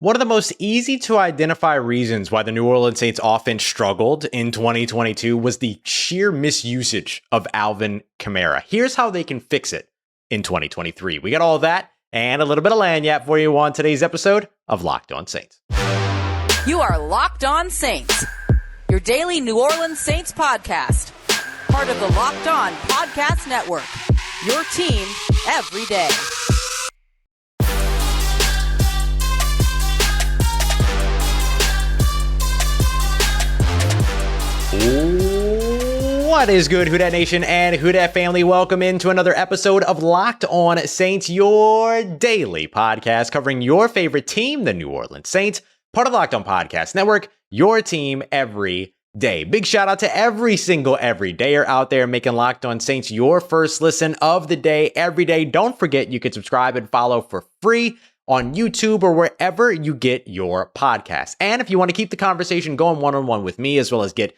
One of the most easy to identify reasons why the New Orleans Saints offense struggled in 2022 was the sheer misusage of Alvin Kamara. Here's how they can fix it in 2023. We got all of that and a little bit of lagniappe for you on today's episode of Locked On Saints. You are Locked On Saints, your daily New Orleans Saints podcast. Part of the Locked On Podcast Network, your team every day. What is good, Who Dat Nation and Who Dat family? Welcome into another episode of Locked On Saints, your daily podcast covering your favorite team, the New Orleans Saints, part of the Locked On Podcast Network, your team every day. Big shout out to every single everydayer out there making Locked On Saints your first listen of the day every day. Don't forget you can subscribe and follow for free on YouTube or wherever you get your podcasts. And if you want to keep the conversation going one-on-one with me, as well as get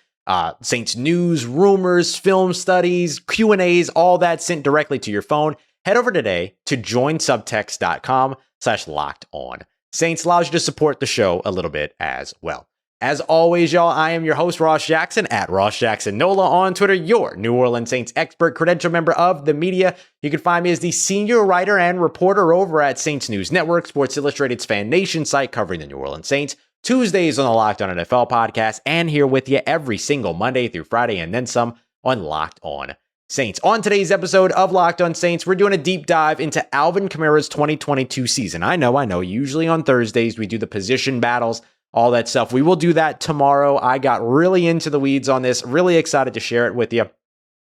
Saints news, rumors, film studies, Q&As, all that sent directly to your phone, head over today to joinsubtext.com/lockedon. Saints allows you to support the show a little bit as well. As always, y'all, I am your host, Ross Jackson, at Ross Jackson Nola on Twitter, your New Orleans Saints expert, credential member of the media. You can find me as the senior writer and reporter over at Saints News Network, Sports Illustrated's Fan Nation site covering the New Orleans Saints. Tuesdays on the Locked On NFL podcast, and here with you every single Monday through Friday, and then some on Locked On Saints. On today's episode of Locked On Saints, we're doing a deep dive into Alvin Kamara's 2022 season. I know. Usually on Thursdays, we do the position battles, all that stuff. We will do that tomorrow. I got really into the weeds on this, really excited to share it with you.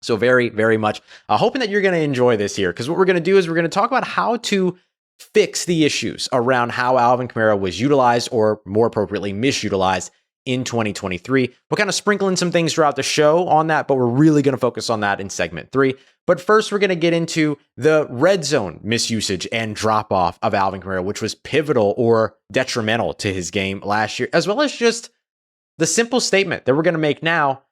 So very, very much hoping that you're going to enjoy this here, because what we're going to do is we're going to talk about how to fix the issues around how Alvin Kamara was utilized, or more appropriately, misutilized in 2023. We're kind of sprinkling some things throughout the show on that, but we're really going to focus on that in segment 3. But first, we're going to get into the red zone misusage and drop off of Alvin Kamara, which was pivotal or detrimental to his game last year, as well as just the simple statement that we're going to make now.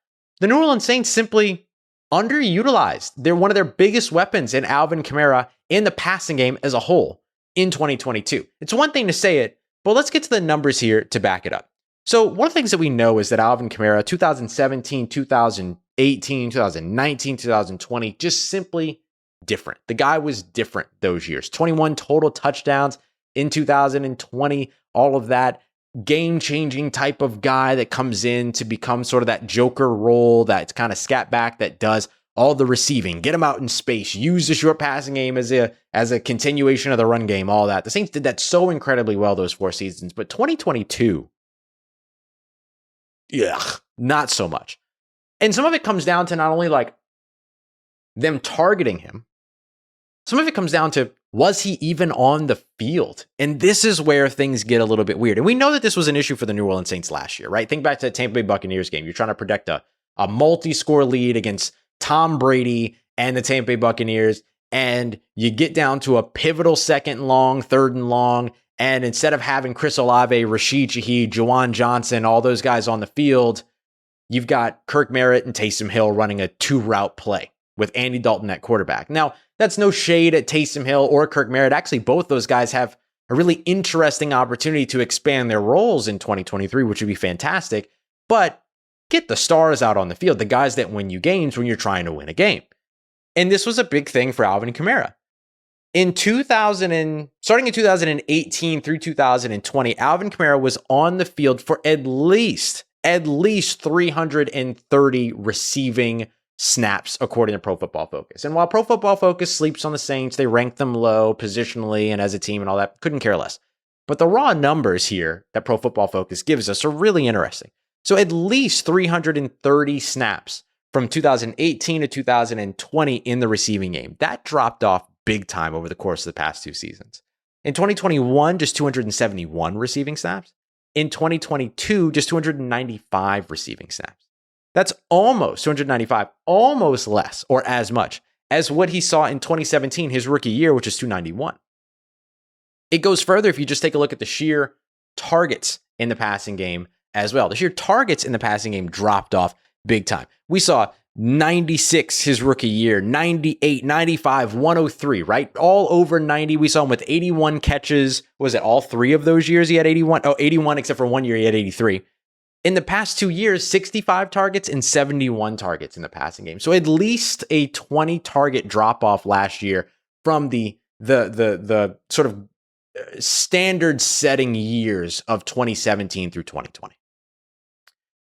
The New Orleans Saints simply underutilized. They're one of their biggest weapons in Alvin Kamara in the passing game as a whole in 2022. It's one thing to say it, but let's get to the numbers here to back it up. So one of the things that we know is that Alvin Kamara, 2017, 2018, 2019, 2020, just simply different. The guy was different those years. 21 total touchdowns in 2020, all of that game-changing type of guy that comes in to become sort of that joker role, that kind of scat back that does all the receiving, get him out in space, use the short passing game as a continuation of the run game, all that. The Saints did that so incredibly well those 4 seasons, but 2022, not so much. And some of it comes down to not only like them targeting him, some of it comes down to, was he even on the field? And this is where things get a little bit weird. And we know that this was an issue for the New Orleans Saints last year, right? Think back to the Tampa Bay Buccaneers game. You're trying to protect a multi-score lead against Tom Brady and the Tampa Bay Buccaneers, and you get down to a pivotal 2nd and long, 3rd and long, and instead of having Chris Olave, Rashid Shaheed, Juwan Johnson, all those guys on the field, you've got Kirk Merritt and Taysom Hill running a 2-route play with Andy Dalton at quarterback. Now, that's no shade at Taysom Hill or Kirk Merritt. Actually, both those guys have a really interesting opportunity to expand their roles in 2023, which would be fantastic. But get the stars out on the field, the guys that win you games when you're trying to win a game. And this was a big thing for Alvin Kamara. Starting in 2018 through 2020, Alvin Kamara was on the field for at least 330 receiving snaps, according to Pro Football Focus. And while Pro Football Focus sleeps on the Saints, they rank them low positionally and as a team and all that, couldn't care less. But the raw numbers here that Pro Football Focus gives us are really interesting. So at least 330 snaps from 2018 to 2020 in the receiving game. That dropped off big time over the course of the past 2 seasons. In 2021, just 271 receiving snaps. In 2022, just 295 receiving snaps. That's almost 295, almost less or as much as what he saw in 2017, his rookie year, which is 291. It goes further if you just take a look at the sheer targets in the passing game as well. The sheer targets in the passing game dropped off big time. We saw 96 his rookie year, 98, 95, 103, right? All over 90. We saw him with 81 catches. Was it all 3 of those years he had 81? Oh, 81, except for 1 year he had 83. In the past 2 years, 65 targets and 71 targets in the passing game. So at least a 20 target drop off last year from the sort of standard setting years of 2017 through 2020.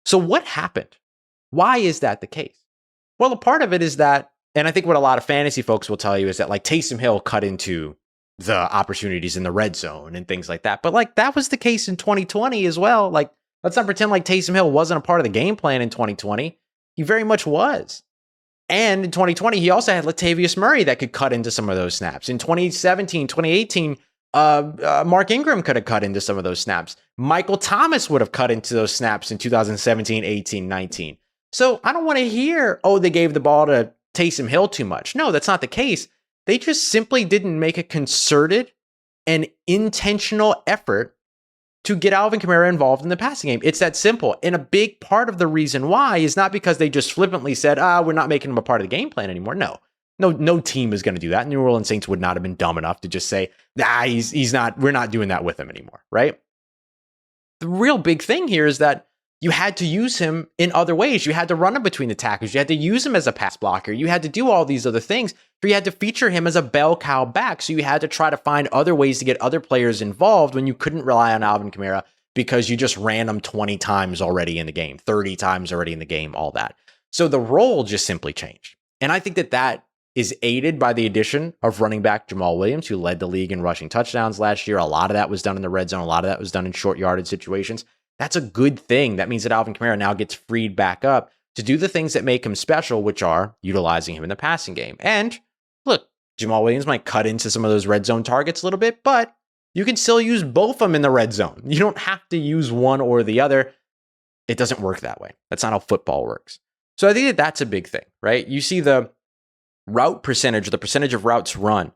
So what happened? Why is that the case? Well, a part of it is that, and I think what a lot of fantasy folks will tell you is that like Taysom Hill cut into the opportunities in the red zone and things like that. But like that was the case in 2020 as well. Like, let's not pretend like Taysom Hill wasn't a part of the game plan in 2020. He very much was. And in 2020, he also had Latavius Murray that could cut into some of those snaps. In 2017, 2018, Mark Ingram could have cut into some of those snaps. Michael Thomas would have cut into those snaps in 2017, 18, 19. So I don't want to hear, oh, they gave the ball to Taysom Hill too much. No, that's not the case. They just simply didn't make a concerted and intentional effort to get Alvin Kamara involved in the passing game. It's that simple. And a big part of the reason why is not because they just flippantly said, we're not making him a part of the game plan anymore. No team is going to do that. New Orleans Saints would not have been dumb enough to just say, he's not, we're not doing that with him anymore, right? The real big thing here is that you had to use him in other ways. You had to run him between the tackles. You had to use him as a pass blocker. You had to do all these other things. But you had to feature him as a bell cow back. So you had to try to find other ways to get other players involved when you couldn't rely on Alvin Kamara because you just ran him 20 times already in the game, 30 times already in the game, all that. So the role just simply changed. And I think that is aided by the addition of running back Jamaal Williams, who led the league in rushing touchdowns last year. A lot of that was done in the red zone. A lot of that was done in short yardage situations. That's a good thing. That means that Alvin Kamara now gets freed back up to do the things that make him special, which are utilizing him in the passing game. And look, Jamaal Williams might cut into some of those red zone targets a little bit, but you can still use both of them in the red zone. You don't have to use one or the other. It doesn't work that way. That's not how football works. So I think that's a big thing, right? You see the route percentage, the percentage of routes run,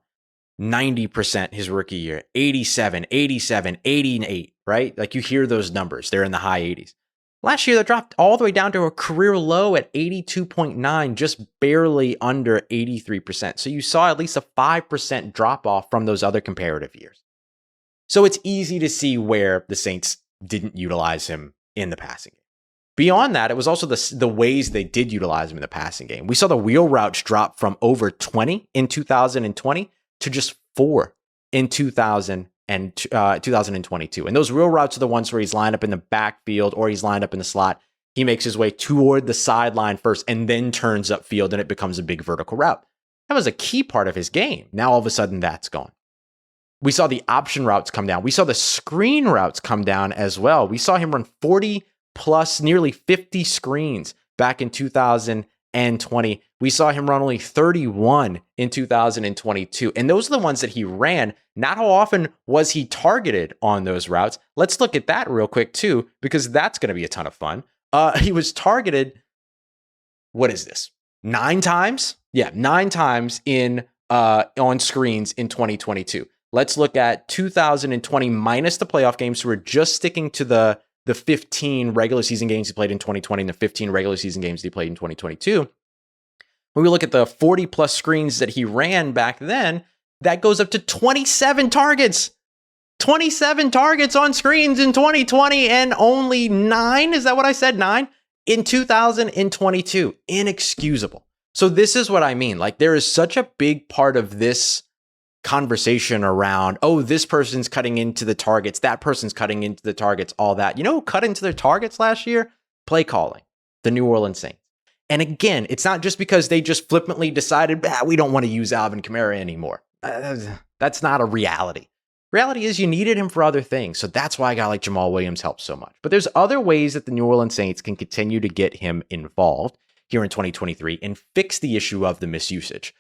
90% his rookie year, 87, 88, right? Like you hear those numbers, they're in the high 80s. Last year, they dropped all the way down to a career low at 82.9, just barely under 83%. So you saw at least a 5% drop off from those other comparative years. So it's easy to see where the Saints didn't utilize him in the passing game. Beyond that, it was also the ways they did utilize him in the passing game. We saw the wheel routes drop from over 20 in 2020 to just 4 in 2022. And those wheel routes are the ones where he's lined up in the backfield or he's lined up in the slot. He makes his way toward the sideline first and then turns upfield and it becomes a big vertical route. That was a key part of his game. Now all of a sudden that's gone. We saw the option routes come down. We saw the screen routes come down as well. We saw him run 40 plus nearly 50 screens back in 2020. We saw him run only 31 in 2022. And those are the ones that he ran. Not how often was he targeted on those routes. Let's look at that real quick too, because that's going to be a ton of fun. He was targeted, what is this? 9 times? Yeah, 9 times on screens in 2022. Let's look at 2020 minus the playoff games. So we're just sticking to the 15 regular season games he played in 2020 and the 15 regular season games he played in 2022. When we look at the 40 plus screens that he ran back then, that goes up to 27 targets. 27 targets on screens in 2020 and only 9. Is that what I said? 9 in 2022. Inexcusable. So this is what I mean. Like there is such a big part of this conversation around, oh, this person's cutting into the targets, that person's cutting into the targets, all that. You know who cut into their targets last year? Play calling, the New Orleans Saints. And again, it's not just because they just flippantly decided, we don't want to use Alvin Kamara anymore. That's not a reality. Reality is you needed him for other things. So that's why a guy like Jamaal Williams helps so much. But there's other ways that the New Orleans Saints can continue to get him involved here in 2023 and fix the issue of the misusage.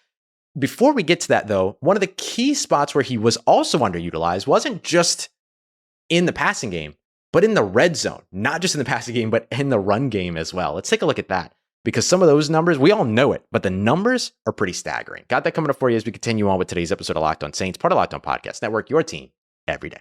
Before we get to that, though, one of the key spots where he was also underutilized wasn't just in the passing game, but in the red zone. Not just in the passing game, but in the run game as well. Let's take a look at that, because some of those numbers, we all know it, but the numbers are pretty staggering. Got that coming up for you as we continue on with today's episode of Locked On Saints, part of Locked On Podcast Network, your team every day.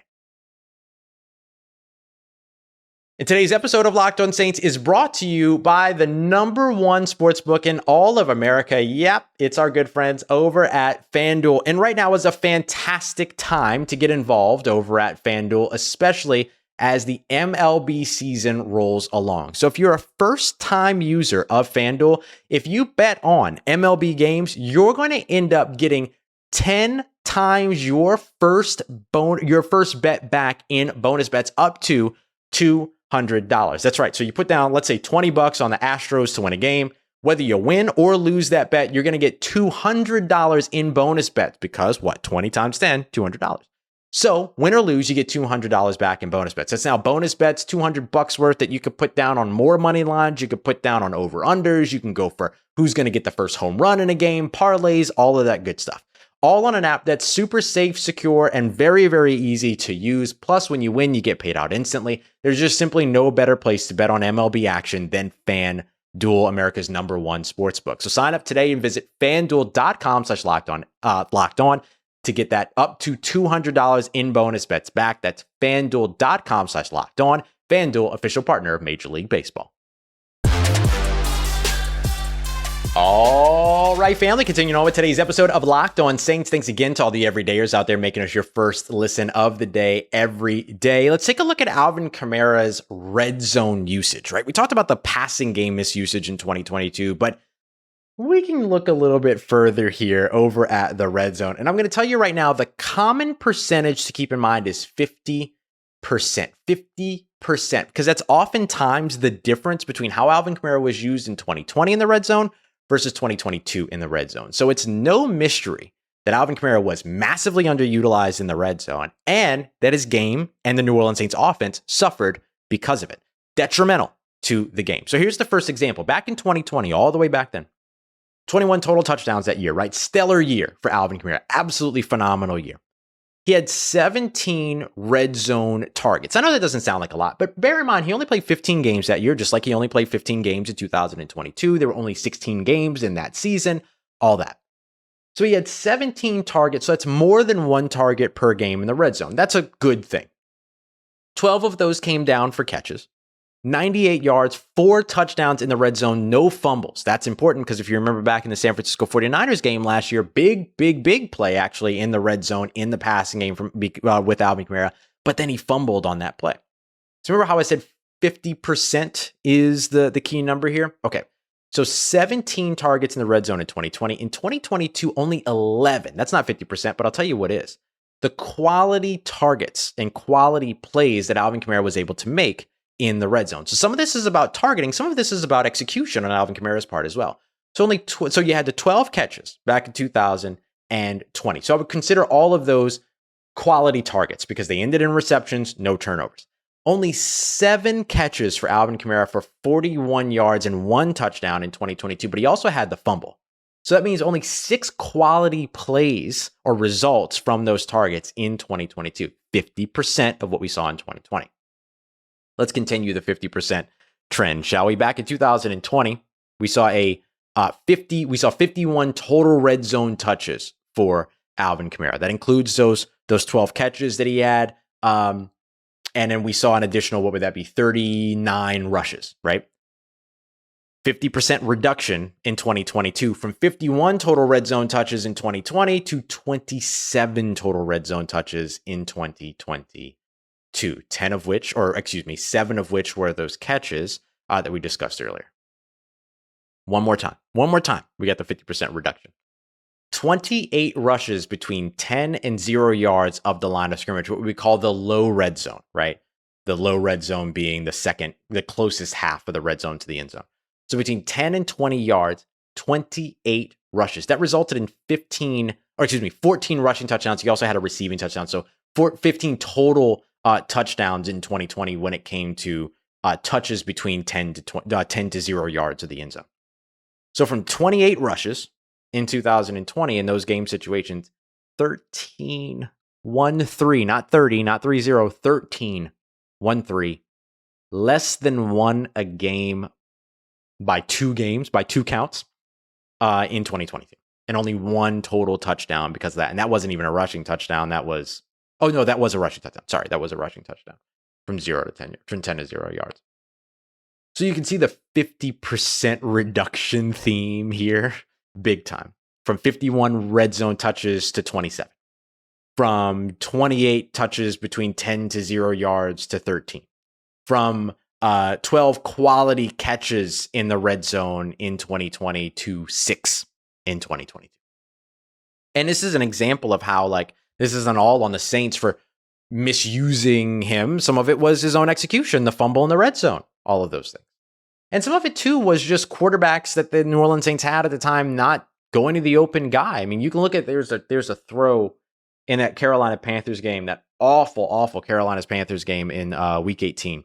And today's episode of Locked On Saints is brought to you by the number one sportsbook in all of America. Yep, it's our good friends over at FanDuel. And right now is a fantastic time to get involved over at FanDuel, especially as the MLB season rolls along. So if you're a first-time user of FanDuel, if you bet on MLB games, you're going to end up getting 10 times your first bet back in bonus bets up to $200. That's right. So you put down, let's say $20 on the Astros to win a game. Whether you win or lose that bet, you're going to get $200 in bonus bets because what? 20 times 10, $200. So win or lose, you get $200 back in bonus bets. That's now bonus bets, $200 worth that you could put down on more money lines. You could put down on over-unders. You can go for who's going to get the first home run in a game, parlays, all of that good stuff. All on an app that's super safe, secure, and very, very easy to use. Plus, when you win, you get paid out instantly. There's just simply no better place to bet on MLB action than FanDuel, America's number one sportsbook. So sign up today and visit FanDuel.com/locked on to get that up to $200 in bonus bets back. That's FanDuel.com/locked on. FanDuel, official partner of Major League Baseball. All right, family, continuing on with today's episode of Locked On Saints. Thanks again to all the everydayers out there making us your first listen of the day every day. Let's take a look at Alvin Kamara's red zone usage, right? We talked about the passing game misusage in 2022, but we can look a little bit further here over at the red zone. And I'm going to tell you right now, the common percentage to keep in mind is 50%. 50%, because that's oftentimes the difference between how Alvin Kamara was used in 2020 in the red zone versus 2022 in the red zone. So it's no mystery that Alvin Kamara was massively underutilized in the red zone and that his game and the New Orleans Saints offense suffered because of it. Detrimental to the game. So here's the first example. Back in 2020, all the way back then, 21 total touchdowns that year, right? Stellar year for Alvin Kamara. Absolutely phenomenal year. He had 17 red zone targets. I know that doesn't sound like a lot, but bear in mind, he only played 15 games that year, just like he only played 15 games in 2022. There were only 16 games in that season, all that. So he had 17 targets. So that's more than one target per game in the red zone. That's a good thing. 12 of those came down for catches. 98 yards, 4 touchdowns in the red zone, no fumbles. That's important because if you remember back in the San Francisco 49ers game last year, big play actually in the red zone in the passing game with Alvin Kamara, but then he fumbled on that play. So remember how I said 50% is the key number here? Okay, so 17 targets in the red zone in 2020. In 2022, only 11. That's not 50%, but I'll tell you what is. The quality targets and quality plays that Alvin Kamara was able to make in the red zone. So some of this is about targeting. Some of this is about execution on Alvin Kamara's part as well. So so you had the 12 catches back in 2020. So I would consider all of those quality targets because they ended in receptions, no turnovers. Only 7 catches for Alvin Kamara for 41 yards and 1 touchdown in 2022, but he also had the fumble. So that means only 6 quality plays or results from those targets in 2022, 50% of what we saw in 2020. Let's continue the 50% trend, shall we? Back in 2020, we saw 51 total red zone touches for Alvin Kamara. That includes those 12 catches that he had. And then we saw an additional, what would that be? 39 rushes, right? 50% reduction in 2022 from 51 total red zone touches in 2020 to 27 total red zone touches in 2022. 7 of which were those catches that we discussed earlier. One more time. We got the 50% reduction. 28 rushes between 10 and 0 yards of the line of scrimmage, what we call the low red zone, right? The low red zone being the closest half of the red zone to the end zone. So between 10 and 20 yards, 28 rushes. That resulted in 14 rushing touchdowns. He also had a receiving touchdown. So 15 total touchdowns in 2020 when it came to touches between 10 to 0 yards of the end zone. So from 28 rushes in 2020 in those game situations, 13, 1-3, not 30, not 3-0, 13, 1-3, less than 1 a game by 2 counts in 2022. And only 1 total touchdown because of that. And that wasn't even a rushing touchdown. That was a rushing touchdown. Sorry, that was a rushing touchdown. from 0 to 10, from 10 to 0 yards. So you can see the 50% reduction theme here, big time. From 51 red zone touches to 27. From 28 touches between 10 to 0 yards to 13. From 12 quality catches in the red zone in 2020 to 6 in 2022. And this is an example of how, like, this isn't all on the Saints for misusing him. Some of it was his own execution, the fumble in the red zone, all of those things. And some of it, too, was just quarterbacks that the New Orleans Saints had at the time not going to the open guy. I mean, you can look at, there's a throw in that Carolina Panthers game, that awful Carolina Panthers game in Week 18,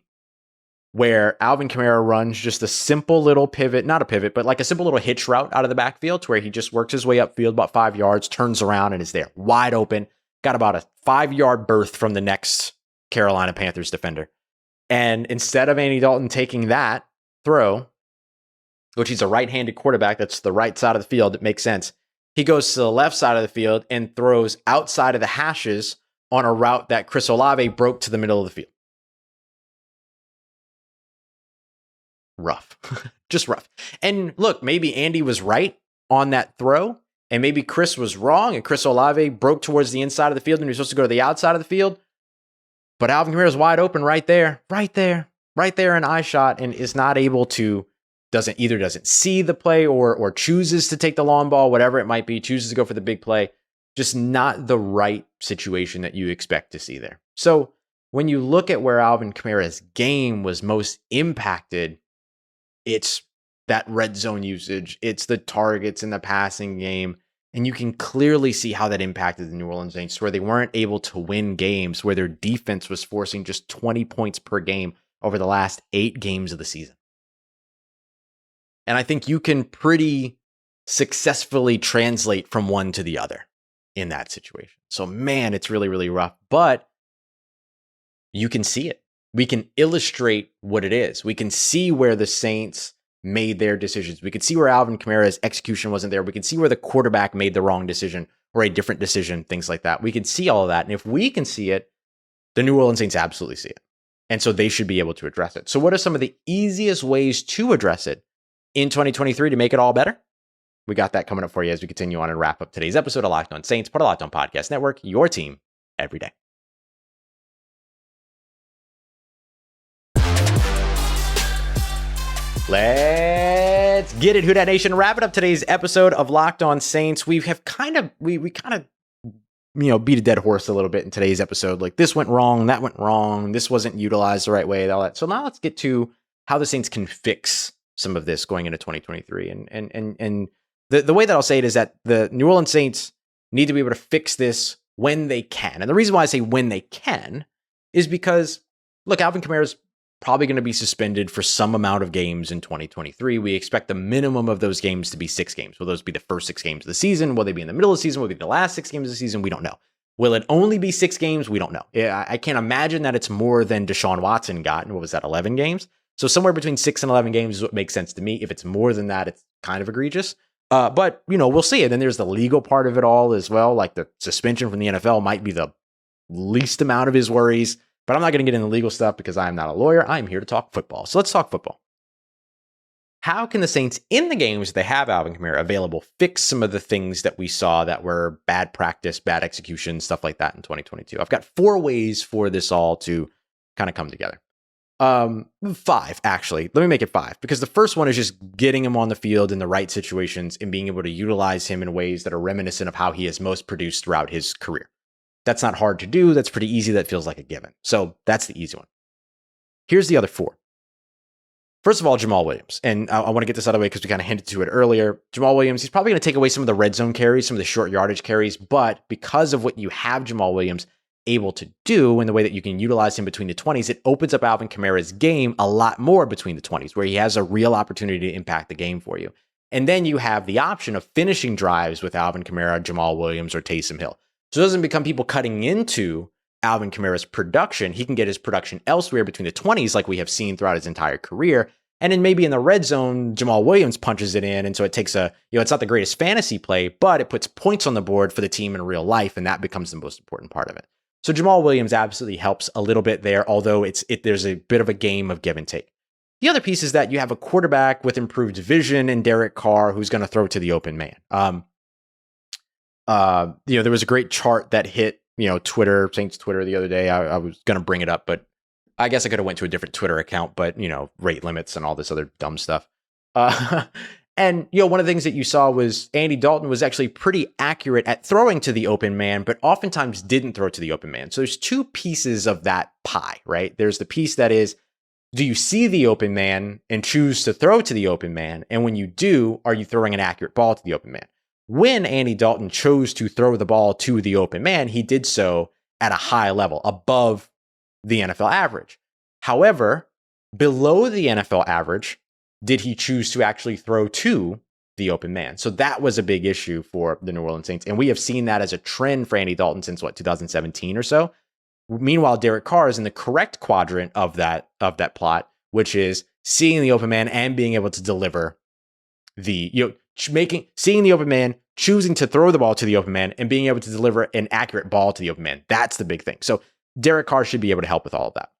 where Alvin Kamara runs just a simple little pivot, not a pivot, but like a simple little hitch route out of the backfield to where he just works his way upfield about 5 yards, turns around and is there, wide open, got about a 5-yard berth from the next Carolina Panthers defender. And instead of Andy Dalton taking that throw, which he's a right-handed quarterback, that's the right side of the field, it makes sense. He goes to the left side of the field and throws outside of the hashes on a route that Chris Olave broke to the middle of the field. Rough. Just rough. And look, maybe Andy was right on that throw, and maybe Chris was wrong, and Chris Olave broke towards the inside of the field and he was supposed to go to the outside of the field. But Alvin Kamara is wide open right there in eye shot, and is not able to, doesn't see the play or chooses to take the long ball, whatever it might be, chooses to go for the big play. Just not the right situation that you expect to see there. So when you look at where Alvin Kamara's game was most impacted, it's that red zone usage, it's the targets in the passing game. And you can clearly see how that impacted the New Orleans Saints, where they weren't able to win games, where their defense was forcing just 20 points per game over the last 8 games of the season. And I think you can pretty successfully translate from one to the other in that situation. So, man, it's really, really rough. But you can see it. We can illustrate what it is. We can see where the Saints made their decisions. We can see where Alvin Kamara's execution wasn't there. We can see where the quarterback made the wrong decision or a different decision, things like that. We can see all of that. And if we can see it, the New Orleans Saints absolutely see it. And so they should be able to address it. So what are some of the easiest ways to address it in 2023 to make it all better? We got that coming up for you as we continue on and wrap up today's episode of Locked On Saints, part of Locked On Podcast Network, your team every day. Let's get it, Who Dat Nation. Wrapping up today's episode of Locked On Saints. We have kind of beat a dead horse a little bit in today's episode. Like, this went wrong, that went wrong, this wasn't utilized the right way, all that. So now let's get to how the Saints can fix some of this going into 2023. And the way that I'll say it is that the New Orleans Saints need to be able to fix this when they can. And the reason why I say when they can is because, look, Alvin Kamara's probably going to be suspended for some amount of games in 2023. We expect the minimum of those games to be 6 games. Will those be the first 6 games of the season? Will they be in the middle of the season? Will they be the last 6 games of the season? We don't know. Will it only be 6 games? We don't know. I can't imagine that it's more than Deshaun Watson got. What was that, 11 games? So somewhere between 6 and 11 games is what makes sense to me. If it's more than that, it's kind of egregious. But, we'll see. And then there's the legal part of it all as well. Like, the suspension from the NFL might be the least amount of his worries. But I'm not going to get into legal stuff because I'm not a lawyer. I'm here to talk football. So let's talk football. How can the Saints, in the games they have Alvin Kamara available, fix some of the things that we saw that were bad practice, bad execution, stuff like that in 2022? I've got 4 ways for this all to kind of come together. 5, actually. Let me make it 5, because the first one is just getting him on the field in the right situations and being able to utilize him in ways that are reminiscent of how he has most produced throughout his career. That's not hard to do. That's pretty easy. That feels like a given. So that's the easy one. Here's the other 4. First of all, Jamaal Williams. And I want to get this out of the way because we kind of hinted to it earlier. Jamaal Williams, he's probably going to take away some of the red zone carries, some of the short yardage carries. But because of what you have Jamaal Williams able to do and the way that you can utilize him between the 20s, it opens up Alvin Kamara's game a lot more between the 20s, where he has a real opportunity to impact the game for you. And then you have the option of finishing drives with Alvin Kamara, Jamaal Williams, or Taysom Hill. So it doesn't become people cutting into Alvin Kamara's production. He can get his production elsewhere between the 20s, like we have seen throughout his entire career. And then maybe in the red zone, Jamaal Williams punches it in. And so it takes it's not the greatest fantasy play, but it puts points on the board for the team in real life. And that becomes the most important part of it. So Jamaal Williams absolutely helps a little bit there, although there's a bit of a game of give and take. The other piece is that you have a quarterback with improved vision in Derek Carr who's going to throw to the open man. There was a great chart that hit, Twitter, Saints Twitter the other day. I was going to bring it up, but I guess I could have went to a different Twitter account, but, rate limits and all this other dumb stuff. And, one of the things that you saw was Andy Dalton was actually pretty accurate at throwing to the open man, but oftentimes didn't throw to the open man. So there's two pieces of that pie, right? There's the piece that is, do you see the open man and choose to throw to the open man? And when you do, are you throwing an accurate ball to the open man? When Andy Dalton chose to throw the ball to the open man, he did so at a high level, above the NFL average. However, below the NFL average, did he choose to actually throw to the open man? So that was a big issue for the New Orleans Saints. And we have seen that as a trend for Andy Dalton since 2017 or so. Meanwhile, Derek Carr is in the correct quadrant of that plot, which is seeing the open man and being able to deliver seeing the open man, choosing to throw the ball to the open man, and being able to deliver an accurate ball to the open man. That's the big thing. So Derek Carr should be able to help with all of that.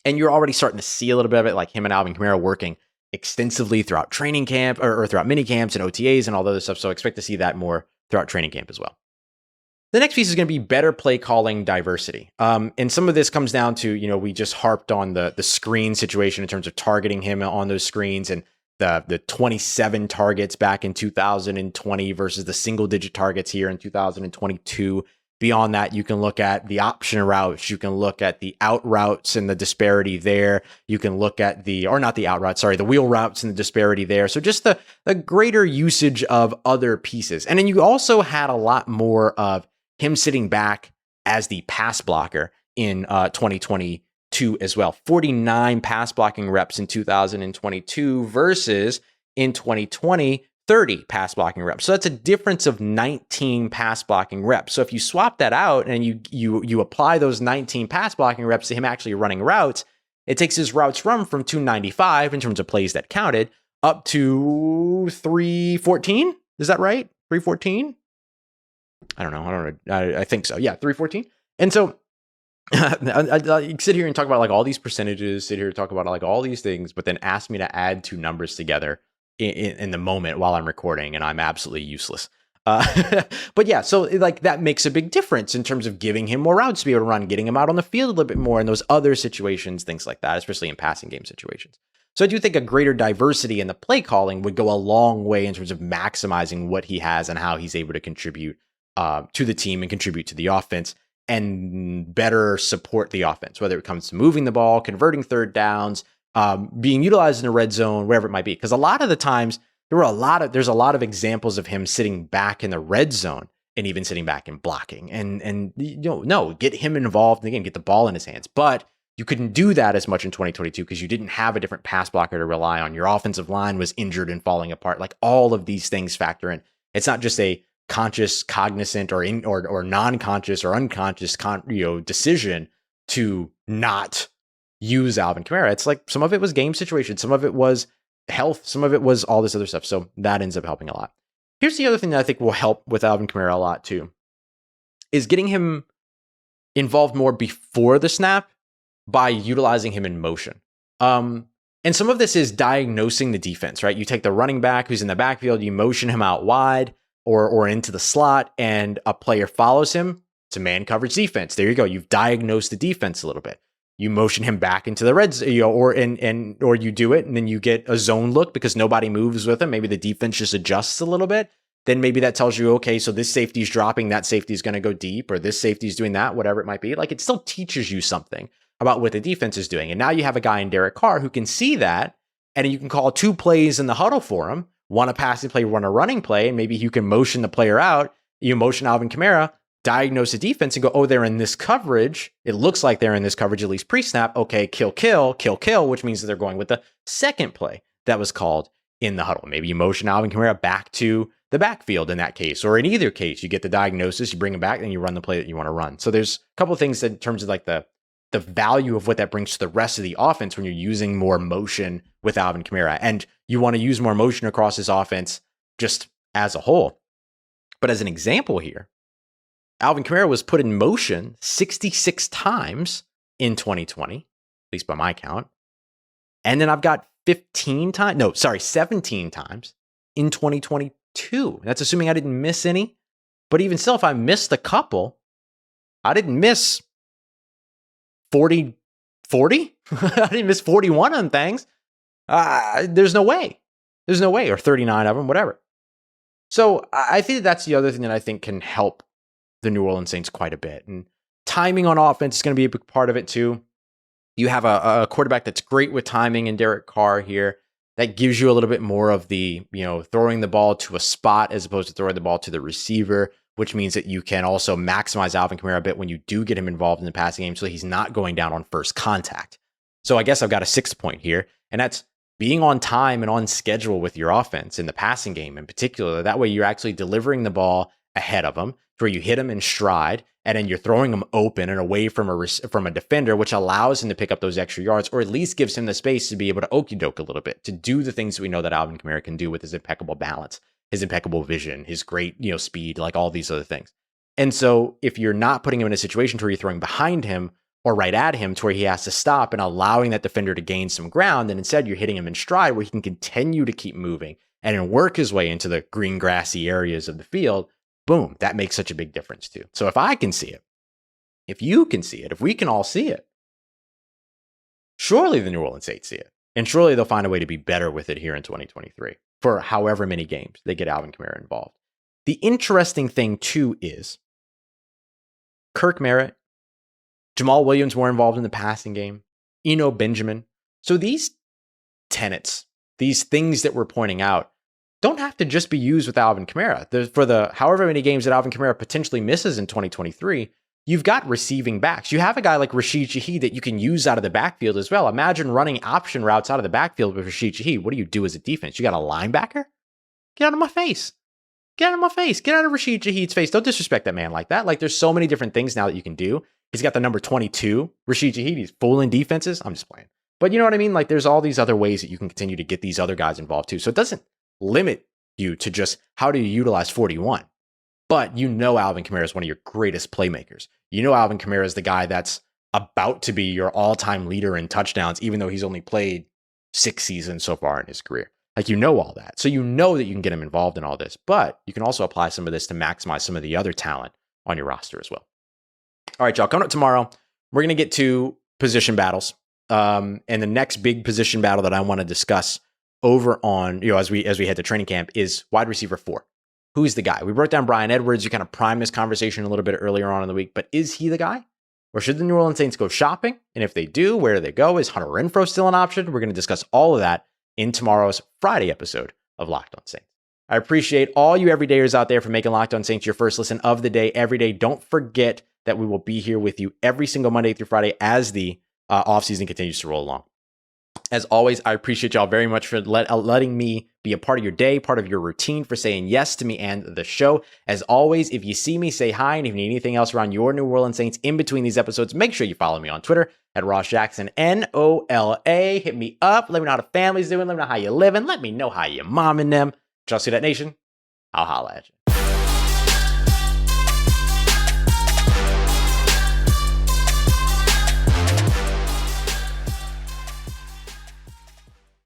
And you're already starting to see a little bit of it, like him and Alvin Kamara working extensively throughout training camp or throughout mini camps and OTAs and all the other stuff. So expect to see that more throughout training camp as well. The next piece is going to be better play calling diversity. And some of this comes down to, we just harped on the screen situation in terms of targeting him on those screens and the 27 targets back in 2020 versus the single digit targets here in 2022. Beyond that, you can look at the option routes. You can look at the out routes and the disparity there. You can look at the wheel routes and the disparity there. So just the greater usage of other pieces. And then you also had a lot more of him sitting back as the pass blocker in 2022 as well. 49 pass blocking reps in 2022 versus in 2020, 30 pass blocking reps. So that's a difference of 19 pass blocking reps. So if you swap that out and you apply those 19 pass blocking reps to him actually running routes, it takes his routes run from 295 in terms of plays that counted up to 314. Is that right? 314? I don't know. I think so. Yeah, 314. And so I sit here and talk about like all these percentages, sit here and talk about like all these things, but then ask me to add two numbers together in the moment while I'm recording, and I'm absolutely useless. But yeah, so like that makes a big difference in terms of giving him more routes to be able to run, getting him out on the field a little bit more in those other situations, things like that, especially in passing game situations. So I do think a greater diversity in the play calling would go a long way in terms of maximizing what he has and how he's able to contribute to the team and contribute to the offense and better support the offense, whether it comes to moving the ball, converting third downs, being utilized in the red zone, wherever it might be. Because a lot of the times there's a lot of examples of him sitting back in the red zone and even sitting back and blocking and get him involved in the game, get the ball in his hands. But you couldn't do that as much in 2022 because you didn't have a different pass blocker to rely on. Your offensive line was injured and falling apart. Like all of these things factor in. It's not just a conscious, cognizant, or non-conscious or unconscious decision to not use Alvin Kamara. It's like some of it was game situation, some of it was health, some of it was all this other stuff. So that ends up helping a lot. Here's the other thing that I think will help with Alvin Kamara a lot too, is getting him involved more before the snap by utilizing him in motion. And some of this is diagnosing the defense, right? You take the running back who's in the backfield, you motion him out wide or into the slot, and a player follows him. It's a man coverage defense. There you go. You've diagnosed the defense a little bit. You motion him back into the red zone, or you do it, and then you get a zone look because nobody moves with him. Maybe the defense just adjusts a little bit. Then maybe that tells you, okay, so this safety is dropping, that safety is going to go deep, or this safety is doing that, whatever it might be. Like it still teaches you something about what the defense is doing. And now you have a guy in Derek Carr who can see that, and you can call two plays in the huddle for him. One a passing play, one a running play, and maybe you can motion the player out. You motion Alvin Kamara, diagnose the defense and go, oh, they're in this coverage. It looks like they're in this coverage, at least pre-snap. Okay, kill, which means that they're going with the second play that was called in the huddle. Maybe you motion Alvin Kamara back to the backfield in that case, or in either case, you get the diagnosis, you bring him back, and you run the play that you want to run. So there's a couple of things that in terms of like the value of what that brings to the rest of the offense when you're using more motion with Alvin Kamara. And you want to use more motion across his offense just as a whole. But as an example here, Alvin Kamara was put in motion 66 times in 2020, at least by my count. And then I've got 17 times in 2022. That's assuming I didn't miss any. But even still, if I missed a couple, I didn't miss 40. I didn't miss 41 on things. There's no way. There's no way. Or 39 of them, whatever. So I think that's the other thing that I think can help the New Orleans Saints quite a bit. And timing on offense is going to be a big part of it too. You have a quarterback that's great with timing in Derek Carr here. That gives you a little bit more of the, throwing the ball to a spot as opposed to throwing the ball to the receiver, which means that you can also maximize Alvin Kamara a bit when you do get him involved in the passing game so he's not going down on first contact. So I guess I've got a 6 point here, and that's being on time and on schedule with your offense in the passing game in particular. That way you're actually delivering the ball ahead of them, where you hit them in stride, and then you're throwing them open and away from a defender, which allows him to pick up those extra yards, or at least gives him the space to be able to okey doke a little bit, to do the things we know that Alvin Kamara can do with his impeccable balance, his impeccable vision, his great speed, like all these other things. And so if you're not putting him in a situation where you're throwing behind him or right at him to where he has to stop and allowing that defender to gain some ground, and instead you're hitting him in stride where he can continue to keep moving and then work his way into the green grassy areas of the field, boom, that makes such a big difference too. So if I can see it, if you can see it, if we can all see it, surely the New Orleans Saints see it. And surely they'll find a way to be better with it here in 2023 for however many games they get Alvin Kamara involved. The interesting thing too is Kirk Merritt, Jamaal Williams were involved in the passing game, Eno Benjamin. So these tenets, these things that we're pointing out, don't have to just be used with Alvin Kamara. For the however many games that Alvin Kamara potentially misses in 2023, you've got receiving backs. You have a guy like Rashid Shaheed that you can use out of the backfield as well. Imagine running option routes out of the backfield with Rashid Shaheed. What do you do as a defense? You got a linebacker? Get out of my face. Get out of my face. Get out of Rashid Shaheed's face. Don't disrespect that man like that. Like, there's so many different things now that you can do. He's got the number 22, Rashid Shaheed. He's fooling defenses. I'm just playing. But you know what I mean? Like, there's all these other ways that you can continue to get these other guys involved too. So it doesn't limit you to just how do you utilize 41. But Alvin Kamara is one of your greatest playmakers. Alvin Kamara is the guy that's about to be your all-time leader in touchdowns, even though he's only played 6 seasons so far in his career. Like, all that. So that you can get him involved in all this. But you can also apply some of this to maximize some of the other talent on your roster as well. All right, y'all. Coming up tomorrow, we're going to get to position battles. And the next big position battle that I want to discuss over on, as we head to training camp, is wide receiver 4. Who's the guy? We wrote down Bryan Edwards. You kind of primed this conversation a little bit earlier on in the week, but is he the guy? Or should the New Orleans Saints go shopping? And if they do, where do they go? Is Hunter Renfrow still an option? We're going to discuss all of that in tomorrow's Friday episode of Locked On Saints. I appreciate all you everydayers out there for making Locked On Saints your first listen of the day every day. Don't forget that we will be here with you every single Monday through Friday as the offseason continues to roll along. As always, I appreciate y'all very much for letting me be a part of your day, part of your routine, for saying yes to me and the show. As always, if you see me, say hi, and if you need anything else around your New Orleans Saints in between these episodes, make sure you follow me on Twitter at Ross Jackson, NOLA. Hit me up. Let me know how the family's doing. Let me know how you're living. Let me know how your mom and them. Trust Who Dat Nation. I'll holla at you.